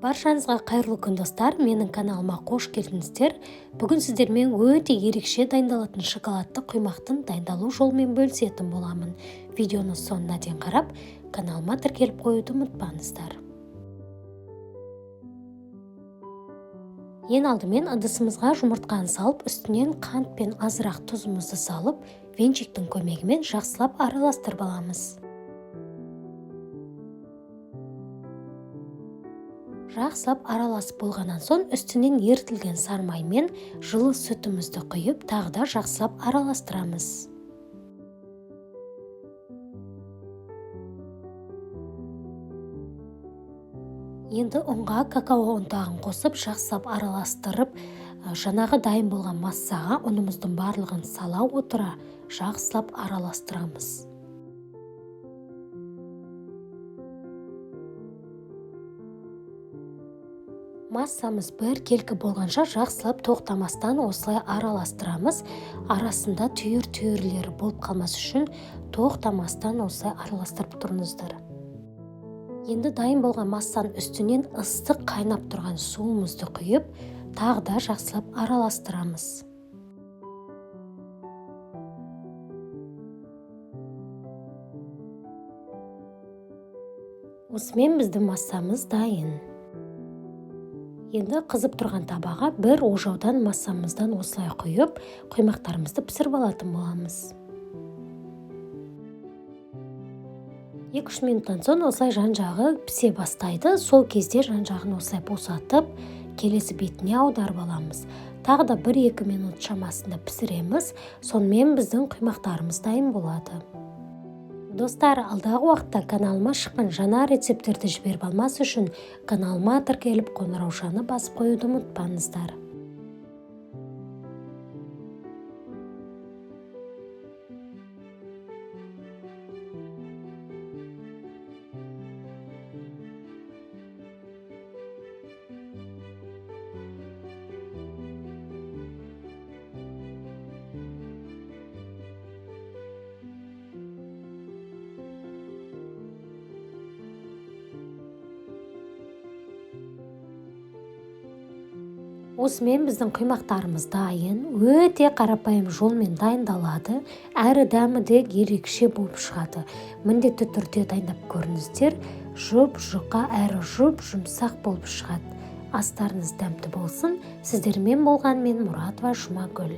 Баршаңызға қайырлы күн достар, менің каналыма қош келдіңіздер. Бүгін сіздермен өте ерекше дайындалатын шоколадты құймақтың дайындалу жолымен бөлісетін боламын. Видеоны соңына дейін қарап, каналыма тіркеліп қоюды ұмытпаңыздар. Ең алдымен ыдысымызға жұмыртқаны салып, үстінен қант пен азырақ тұзымызды салып, венчиктің көмегімен жақсылап араластырып аламыз. Жақсылап араласып болғаннан соң үстінен ерітілген сармай мен жылы сүтімізді құйып, тағы да жақсылап араластырамыз. Енді ұнға какао ұнтағын қосып, жақсылап араластырып, жаңағы дайын болған массаға ұнымыздың барлығын сала отыра, жақсылап араластырамыз. Массамыз бір келкі болғанша жақсылап тоқтамастан осылай араластырамыз. Арасында түйір-түйірлері болып қалмас үшін тоқтамастан осылай араластырып тұрыңыздар. Енді дайын болған массаның үстінен ыстық қайнап тұрған суымызды құйып, тағы да жақсылап араластырамыз. Осымен біздің массамыз дайын. Енді қызып тұрған табаға бір ожаудан массамыздан осылай құйып, құймақтарымызды пісіріп алатын боламыз. 2-3 минуттан соң осылай жан-жағы пісе бастайды. Сол кезде жан-жағын осылай босатып, келесі бетіне аударып аламыз. Тағы да 1-2 минут шамасында пісіреміз. Сонымен біздің құймақтарымыз дайын болады. Достар, алдағы уақытта каналыма шыққан жаңа рецептерді жіберіп алмас үшін каналыма тіркеліп қоңыраушаны басып қоюды ұмытпаңыздар. Осымен біздің құймақтарымыз дайын, өте қарапайым жолмен дайындалады, әрі дәмі де ерекше болып шығады. Міндетті түрде дайындап көріңіздер, жұп-жұқа әрі жұп-жұмсақ болып шығады. Астарыңыз дәмді болсын. Сіздермен болған мен Мұратова Жұмагүл.